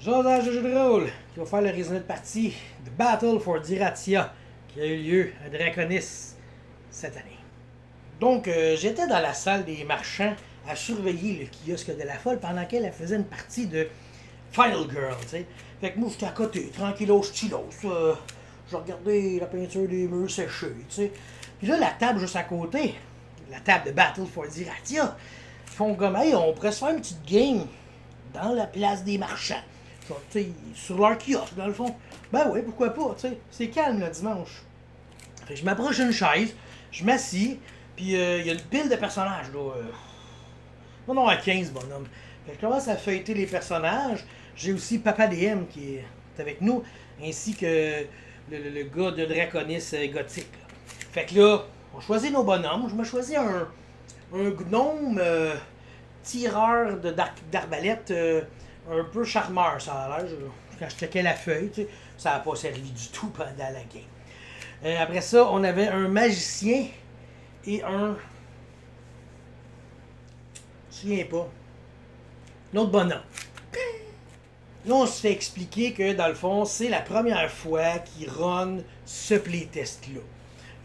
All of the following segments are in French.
Josage de jeu de rôle qui va faire le résumé de partie de Battle for Diratia qui a eu lieu à Draconis cette année. Donc, j'étais dans la salle des marchands à surveiller le kiosque de la folle pendant qu'elle faisait une partie de Final Girl, tu sais. Fait que moi, j'étais à côté, tranquillos, stylos. Je regardais la peinture des murs séchés, tu sais. Puis là, la table juste à côté, la table de Battle for Diratia, ils font comme, hey, on pourrait se faire une petite game dans la place des marchands. Tu sais, sur leur kiosque, dans le fond. Ben oui, pourquoi pas, tu sais. C'est calme le dimanche. Fait que je m'approche d'une chaise, je m'assis, puis il y a une pile de personnages, là. Non, à 15, bonhomme. Fait que je commence à feuilleter les personnages. J'ai aussi Papa DM qui est avec nous, ainsi que le gars de Draconis gothique. Là. Fait que là, on choisit nos bonhommes. Je me choisis un gnome tireur d'arbalète un peu charmeur, ça a l'air. Quand je checkais la feuille, tu sais, ça n'a pas servi du tout pendant la game. Après ça, on avait un magicien et un... Je me souviens pas. L'autre bonhomme. Là, on se fait expliquer que, dans le fond, c'est la première fois qu'il run ce playtest-là.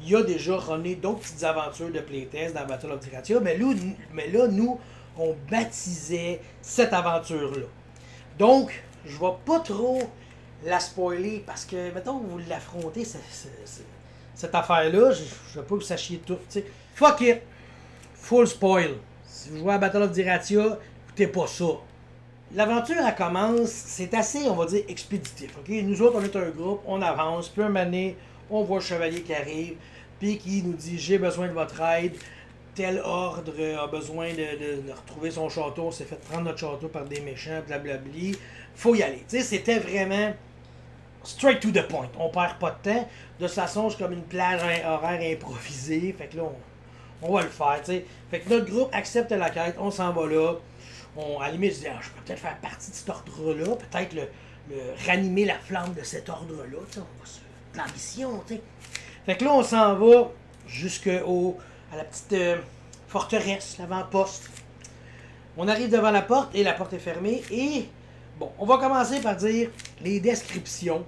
Il a déjà runné d'autres petites aventures de playtest dans Battle of Diratia, mais là, nous, on baptisait cette aventure-là. Donc, je vais pas trop la spoiler, parce que, mettons que vous l'affrontez, cette affaire-là, je veux pas que vous sachiez tout, tu sais. Fuck it! Full spoil. Si vous jouez à Battle of Diratia, écoutez pas ça. L'aventure, elle commence, c'est assez, on va dire, expéditif. Okay? Nous autres, on est un groupe, on avance, puis un moment donné, on voit le chevalier qui arrive, puis qui nous dit « J'ai besoin de votre aide, tel ordre a besoin de retrouver son château, on s'est fait prendre notre château par des méchants, blablabli, faut y aller. » Tu sais, c'était vraiment straight to the point. On perd pas de temps. De toute façon, c'est comme une plage horaire improvisée, fait que là, on va le faire, tu sais. Fait que notre groupe accepte la quête, on s'en va là. À la limite, je dis, je peux peut-être faire partie de cet ordre-là, peut-être ranimer la flamme de cet ordre-là, tu sais, on va se... l'ambition, tu sais. Fait que là, on s'en va à la petite forteresse, l'avant-poste. On arrive devant la porte et la porte est fermée et, bon, on va commencer par dire les descriptions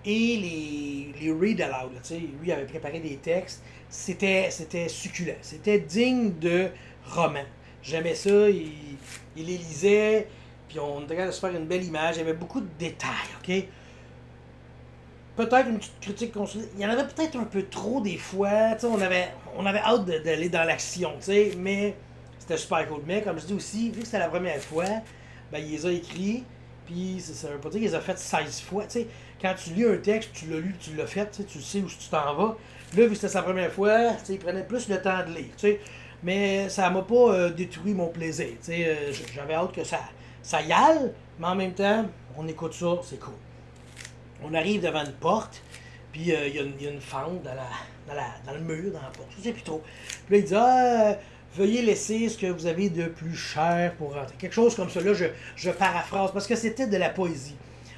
et les read aloud, tu sais. Lui avait préparé des textes, c'était succulent, c'était digne de roman. J'aimais ça, il les lisait, puis on était capable de se faire une belle image. Il y avait beaucoup de détails, ok? Peut-être une petite critique construite. Il y en avait peut-être un peu trop des fois. Tu sais, on avait hâte d'aller dans l'action, tu sais, mais c'était super cool. Mais comme je dis aussi, vu que c'était la première fois, ben, il les a écrits, puis ça veut pas dire qu'il les a fait 16 fois, tu sais. Quand tu lis un texte, tu l'as lu, tu l'as fait, tu sais où tu t'en vas. Là, vu que c'était sa première fois, tu sais, il prenait plus le temps de lire, tu sais. Mais ça m'a pas détruit mon plaisir. J'avais hâte que ça y aille, mais en même temps, on écoute ça, c'est cool. On arrive devant une porte, puis il y a une fente dans le mur, dans la porte, je sais plus trop. Puis là, il dit veuillez laisser ce que vous avez de plus cher pour rentrer. Quelque chose comme ça. Là, je paraphrase, parce que c'était de la poésie.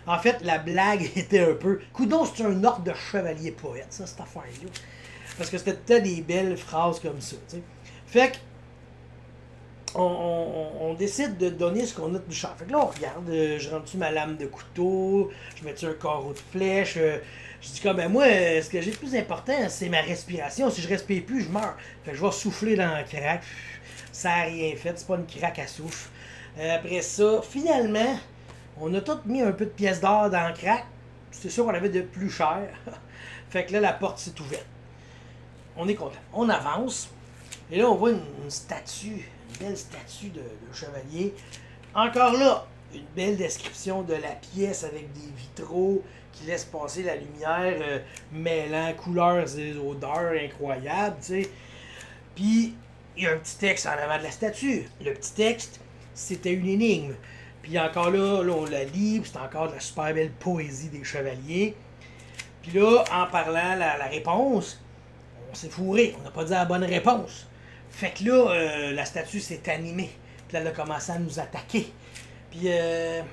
En fait, la blague était un peu... Coudon, c'est un ordre de chevalier poète, ça, cette affaire-là. Parce que c'était des belles phrases comme ça, tu sais. Fait que, on décide de donner ce qu'on a de plus cher. Fait que là, on regarde, je rentre-tu ma lame de couteau, je mets-tu un carreau de flèche, je dis comme, ben moi, ce que j'ai de plus important, c'est ma respiration. Si je respire plus, je meurs. Fait que je vais souffler dans le crack. Ça n'a rien fait, c'est pas une craque à souffle. Après ça, finalement, on a tous mis un peu de pièces d'or dans le crack. C'est sûr qu'on avait de plus cher. Fait que là, la porte s'est ouverte. On est content. On avance. Et là, on voit une statue, une belle statue de chevalier. Encore là, une belle description de la pièce avec des vitraux qui laissent passer la lumière, mêlant couleurs et odeurs incroyables, tu sais. Puis, il y a un petit texte en avant de la statue. Le petit texte, c'était une énigme. Puis encore là, on la lit, c'est encore de la super belle poésie des chevaliers. Puis là, en parlant la réponse, on s'est fourré, on n'a pas dit la bonne réponse. Fait que là, la statue s'est animée. Puis là, elle a commencé à nous attaquer. Puis elle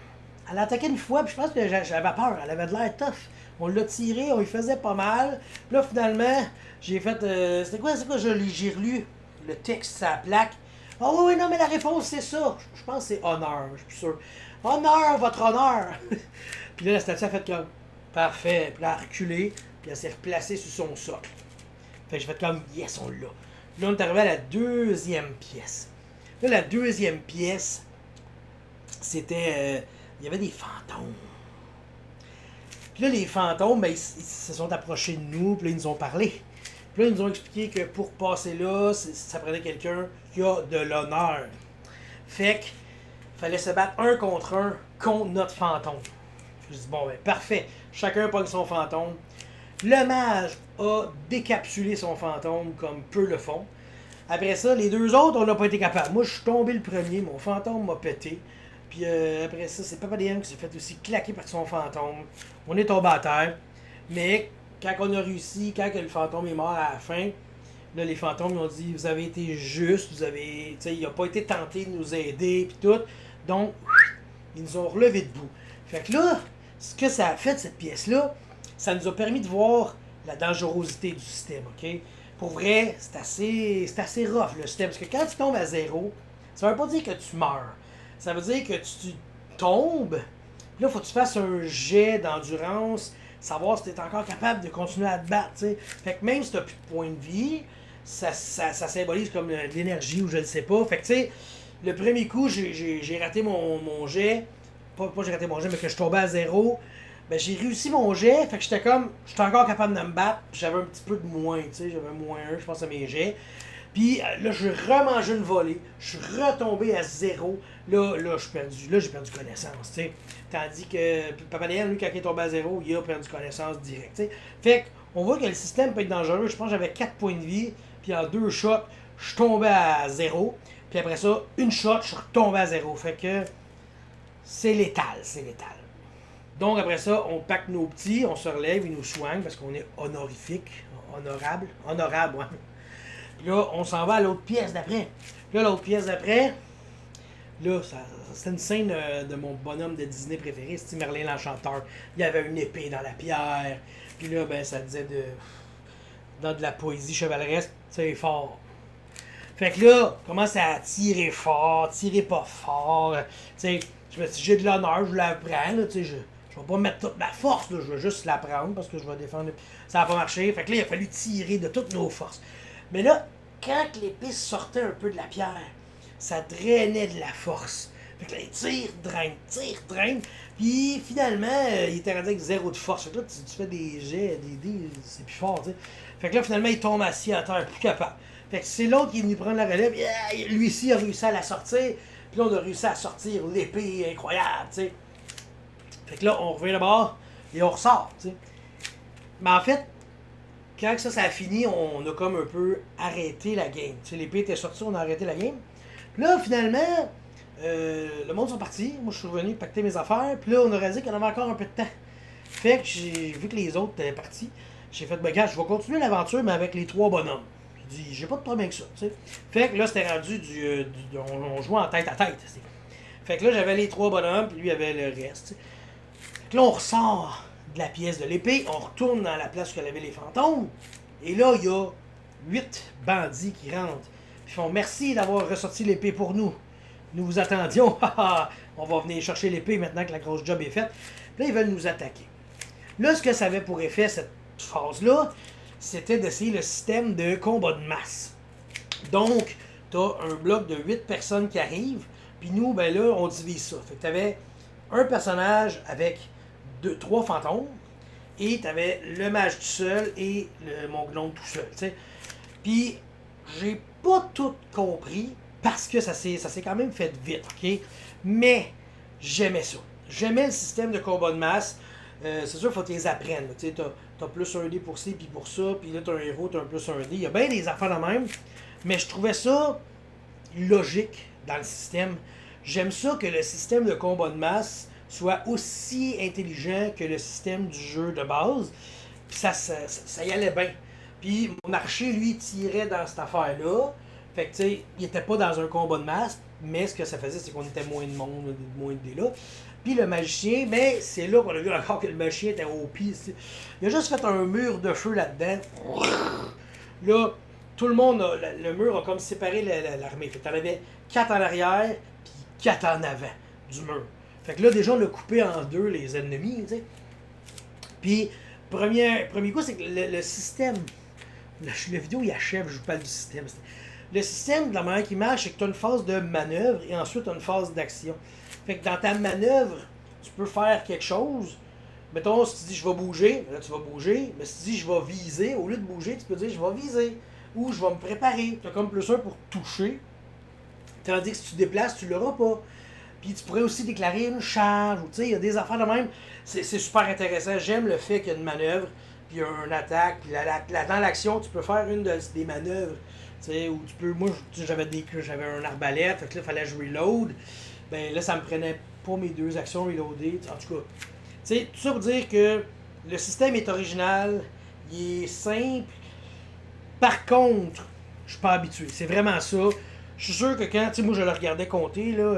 a attaqué une fois, puis je pense que j'avais peur. Elle avait de l'air tough. On l'a tiré, on lui faisait pas mal. Puis là, finalement, j'ai fait... c'était quoi, j'ai relu le texte, sa plaque. Ah oui, non, mais la réponse, c'est ça. Je pense que c'est honneur, je suis plus sûr. Honneur, votre honneur! Puis là, la statue a fait comme, parfait. Puis là, elle a reculé, puis elle s'est replacée sur son socle. Fait que j'ai fait comme, yes, on l'a. Puis là, on est arrivé à la deuxième pièce. Là, la deuxième pièce, c'était. Il y avait des fantômes. Puis là, les fantômes, ben, ils se sont approchés de nous, puis là, ils nous ont parlé. Puis là, ils nous ont expliqué que pour passer là, ça prenait quelqu'un qui a de l'honneur. Fait que, fallait se battre un contre notre fantôme. Je dis, bon, ben, parfait. Chacun pogne son fantôme. Le mage a décapsulé son fantôme comme peu le font. Après ça, les deux autres, on n'a pas été capable. Moi, je suis tombé le premier, mon fantôme m'a pété. Puis après ça, c'est Papa DM qui s'est fait aussi claquer par son fantôme. On est tombé à terre. Mais quand on a réussi, quand le fantôme est mort à la fin, là, les fantômes ils ont dit, vous avez été juste, vous avez. Il n'a pas été tenté de nous aider, puis tout. Donc, ils nous ont relevés debout. Fait que là, ce que ça a fait, cette pièce-là, ça nous a permis de voir la dangerosité du système, OK? Pour vrai, c'est assez rough, le système. Parce que quand tu tombes à zéro, ça veut pas dire que tu meurs. Ça veut dire que tu tombes, puis là, il faut que tu fasses un jet d'endurance, savoir si tu es encore capable de continuer à te battre, t'sais. Fait que même si tu n'as plus de points de vie, ça symbolise comme de l'énergie ou je ne sais pas. Fait que tu sais, le premier coup, j'ai raté mon jet. Pas j'ai raté mon jet, mais que je tombais à zéro. Ben, j'ai réussi mon jet, fait que j'étais encore capable de me battre, j'avais un petit peu de moins, tu sais, j'avais moins 1, je pense, à mes jets. Puis là, j'ai remangé une volée, je suis retombé à zéro, là, j'ai perdu connaissance, tu sais. Tandis que Papa Noël, lui, quand il est tombé à zéro, il a perdu connaissance direct, tu sais. Fait qu'on voit que le système peut être dangereux, je pense que j'avais 4 points de vie, puis en 2 shots, je suis tombé à zéro, puis après ça, une shot, je suis retombé à zéro, fait que c'est létal, c'est létal. Donc après ça, on pack nos petits, on se relève, ils nous soignent parce qu'on est honorifique, honorable, ouais. Puis là, on s'en va à l'autre pièce d'après. Puis là, l'autre pièce d'après, là, c'était une scène de mon bonhomme de Disney préféré, c'était Merlin l'Enchanteur. Il y avait une épée dans la pierre, puis là, ben, ça disait dans de la poésie chevaleresque, c'est fort. Fait que là, on commence à tirer fort, tirer pas fort, tu sais, je me suis dit, j'ai de l'honneur, je l'apprends, là, tu sais, je vais pas mettre toute ma force, là, je vais juste la prendre parce que je vais défendre. Ça n'a pas marché. Fait que là, il a fallu tirer de toutes nos forces. Mais là, quand l'épée sortait un peu de la pierre, ça drainait de la force. Fait que là, il tire, draine. Puis finalement, il était rendu avec zéro de force. Fait que là, tu fais des jets, des dés, c'est plus fort, tu sais. Fait que là, finalement, il tombe assis à terre, plus capable. Fait que c'est l'autre qui est venu prendre la relève. Lui-ci a réussi à la sortir. Puis là, on a réussi à sortir l'épée incroyable, tu sais. Fait que là, on revient là-bas et on ressort, tu sais. Mais en fait, quand ça a fini, on a comme un peu arrêté la game. Tu sais, l'épée était sortie, on a arrêté la game. Puis là, finalement, le monde sont partis. Moi, je suis revenu pacter mes affaires. Puis là, on a réalisé qu'il y en avait encore un peu de temps. Fait que j'ai vu que les autres étaient partis. J'ai fait, ben, gars, je vais continuer l'aventure, mais avec les 3 bonhommes. J'ai dit, j'ai pas de problème avec ça, tu sais. Fait que là, c'était rendu on jouait en tête à tête. T'sais. Fait que là, j'avais les 3 bonhommes, puis lui avait le reste, t'sais. Fait que là, on ressort de la pièce de l'épée, on retourne dans la place où il y avait les fantômes, et là, il y a 8 bandits qui rentrent. Puis ils font merci d'avoir ressorti l'épée pour nous. Nous vous attendions, on va venir chercher l'épée maintenant que la grosse job est faite. Puis là, ils veulent nous attaquer. Là, ce que ça avait pour effet, cette phase-là, c'était d'essayer le système de combat de masse. Donc, tu as un bloc de 8 personnes qui arrivent, puis nous, ben là, on divise ça. Fait que tu avais un personnage avec 3 fantômes, et tu avais le mage tout seul et mon gnome tout seul. T'sais. Puis, j'ai pas tout compris, parce que ça s'est quand même fait vite, ok? Mais, j'aimais ça. J'aimais le système de combat de masse. C'est sûr qu'il faut que tu les apprennes. Tu as plus un dé pour ci, puis pour ça, puis là, tu as un héros, tu as un plus un dé. Il y a bien des affaires de même, mais je trouvais ça logique dans le système. J'aime ça que le système de combat de masse soit aussi intelligent que le système du jeu de base. Puis ça y allait bien. Puis mon archer, lui, tirait dans cette affaire-là. Fait que, tu sais, il était pas dans un combat de masse, mais ce que ça faisait, c'est qu'on était moins de monde, moins de dés là. Puis le magicien, ben, c'est là qu'on a vu encore que le magicien était au pied. Il a juste fait un mur de feu là-dedans. Là, tout le monde, le mur a comme séparé l'armée. Fait que t'en avais 4 en arrière, puis 4 en avant du mur. Fait que là, déjà, on a coupé en deux les ennemis, tu sais. Puis, premier coup, c'est que le système, le vidéo, il achève, je vous parle du système. Le système, de la manière qu'il marche, c'est que tu as une phase de manœuvre et ensuite tu as une phase d'action. Fait que dans ta manœuvre, tu peux faire quelque chose. Mettons, si tu dis je vais bouger, là tu vas bouger. Mais si tu dis je vais viser, au lieu de bouger, tu peux dire je vais viser. Ou je vais me préparer. Tu as comme plus un pour toucher. Tandis que si tu déplaces, tu l'auras pas. Puis tu pourrais aussi déclarer une charge. Ou tu sais, il y a des affaires de même. C'est super intéressant. J'aime le fait qu'il y a une manœuvre. Puis il y a une attaque. Puis dans l'action, tu peux faire une des manœuvres. Tu sais, où tu peux. Moi, j'avais un arbalète. Fait que là, il fallait que je reload. Ben là, ça me prenait pas mes deux actions reloadées. En tout cas. Tu sais, tout ça pour dire que le système est original. Il est simple. Par contre, je suis pas habitué. C'est vraiment ça. Je suis sûr que quand, tu sais, moi je le regardais compter, là,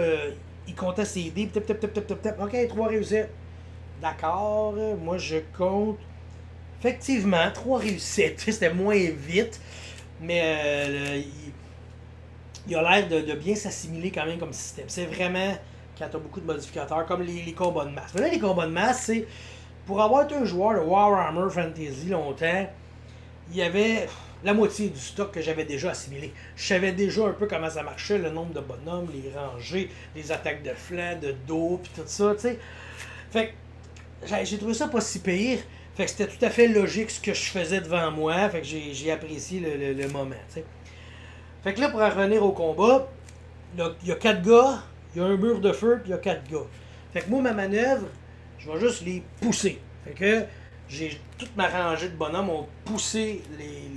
il comptait ses dés, ok, 3 réussites. D'accord, moi je compte. Effectivement, 3 réussites. C'était moins vite, mais il a l'air de bien s'assimiler quand même comme système. C'est vraiment quand tu as beaucoup de modificateurs, comme les combats de masse. Mais là, les combats de masse, c'est pour avoir été un joueur de Warhammer Fantasy longtemps, il y avait la moitié du stock que j'avais déjà assimilé. Je savais déjà un peu comment ça marchait, le nombre de bonhommes, les rangées, les attaques de flanc, de dos, puis tout ça, tu sais. Fait que j'ai trouvé ça pas si pire. Fait que c'était tout à fait logique ce que je faisais devant moi. Fait que j'ai apprécié le moment, tu sais. Fait que là, pour en revenir au combat, il y a 4 gars, il y a un mur de feu, puis il y a 4 gars. Fait que moi, ma manœuvre, je vais juste les pousser. Fait que j'ai toute ma rangée de bonhommes ont poussé les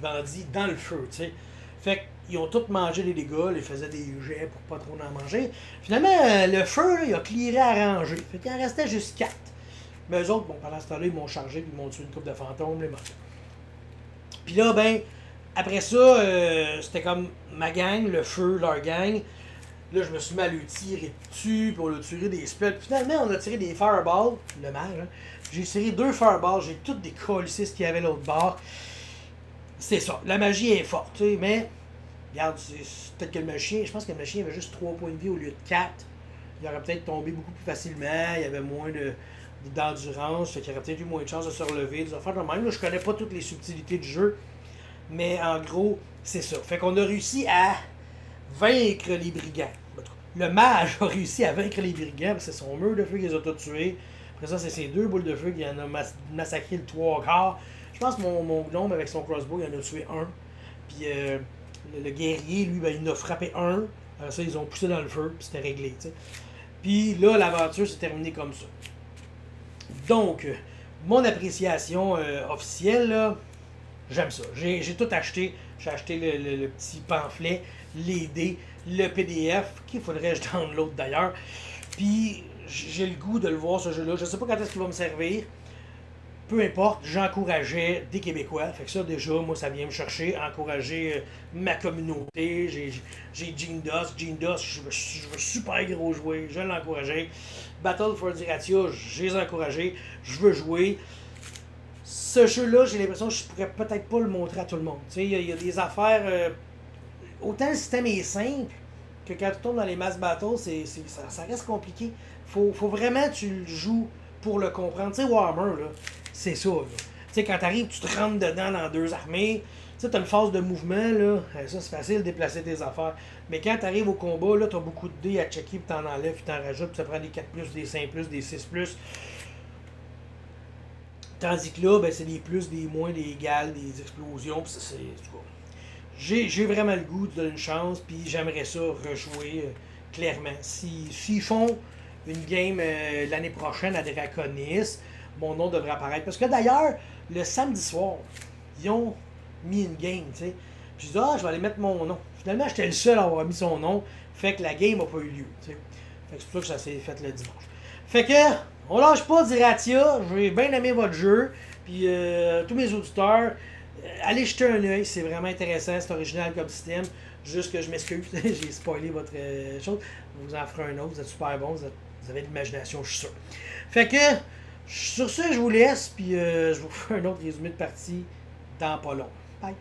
bandits dans le feu, tu sais. Fait qu'ils ont tous mangé les dégâts, ils faisaient des jets pour pas trop en manger. Finalement, le feu, là, il a clearé à ranger. Fait qu'il en restait juste 4. Mais eux autres, bon, pendant ce temps-là, ils m'ont chargé, puis ils m'ont tué une coupe de fantômes, les morts. Puis là, ben, après ça, c'était comme ma gang, le feu, leur gang. Là, je me suis mis à le tirer dessus, puis on a tiré des spells. Puis finalement, on a tiré des fireballs, le mage, hein. J'ai tiré 2 fireballs, j'ai toutes des colisses qu'il y avait l'autre bord. C'est ça, la magie est forte, tu sais, mais regarde, peut-être que le machin, je pense que le machin avait juste 3 points de vie au lieu de 4. Il aurait peut-être tombé beaucoup plus facilement, il y avait moins d'endurance, fait qu'il aurait peut-être eu moins de chances de se relever, des affaires de même. Là, je connais pas toutes les subtilités du jeu, mais en gros, c'est ça. Fait qu'on a réussi à vaincre les brigands. Le mage a réussi à vaincre les brigands, parce que c'est son mur de feu qui les a tous tués. Après ça, c'est ses 2 boules de feu qui en a massacré le 3/4. Je pense que mon gnome avec son crossbow, il en a tué un. Puis le guerrier, lui, ben, il en a frappé un. Après ça, ils ont poussé dans le feu, puis c'était réglé. T'sais. Puis là, l'aventure s'est terminée comme ça. Donc, mon appréciation officielle, là, j'aime ça. J'ai tout acheté. J'ai acheté le petit pamphlet, les dés, le PDF, qu'il faudrait que je download d'ailleurs. Puis, j'ai le goût de le voir, ce jeu-là. Je sais pas quand est-ce qu'il va me servir. Peu importe, j'encourageais des Québécois. Fait que ça, déjà, moi, ça vient me chercher. Encourager ma communauté. J'ai Gene Dust. Gene Dust, je veux super gros jouer. Je l'encourageais. Battle for Diratia, je les encourageais. Je veux jouer. Ce jeu-là, j'ai l'impression que je pourrais peut-être pas le montrer à tout le monde. Il y a des affaires. Autant le système est simple que quand tu tombes dans les mass battles, ça reste compliqué. Faut vraiment que tu le joues pour le comprendre. Tu sais, Warhammer, là, c'est ça. Tu sais, quand t'arrives, tu te rentres dedans dans 2 armées. Tu sais, t'as une phase de mouvement, là. Ça, c'est facile de déplacer tes affaires. Mais quand t'arrives au combat, là, t'as beaucoup de dés à checker, puis t'en enlèves, puis t'en rajoutes, puis ça prend des 4+, des 5+, des 6+. Tandis que là, ben, c'est des plus, des moins, des égales, des explosions, puis c'est. J'ai vraiment le goût de donner une chance, puis j'aimerais ça rejouer clairement. S'ils font une game l'année prochaine à Draconis, mon nom devrait apparaître. Parce que d'ailleurs, le samedi soir, ils ont mis une game, tu sais. Puis je dis, je vais aller mettre mon nom. Finalement, j'étais le seul à avoir mis son nom, fait que la game n'a pas eu lieu, tu sais. Fait que c'est pour ça que ça s'est fait le dimanche. Fait que, on lâche pas Diratia, j'ai bien aimé votre jeu, puis tous mes auditeurs, allez jeter un œil, c'est vraiment intéressant, c'est original comme système. Juste que je m'excuse, j'ai spoilé votre chose. Vous en ferez un autre, vous êtes super bon, vous avez de l'imagination, je suis sûr. Fait que, sur ce, je vous laisse, puis je vous fais un autre résumé de partie dans pas long. Bye!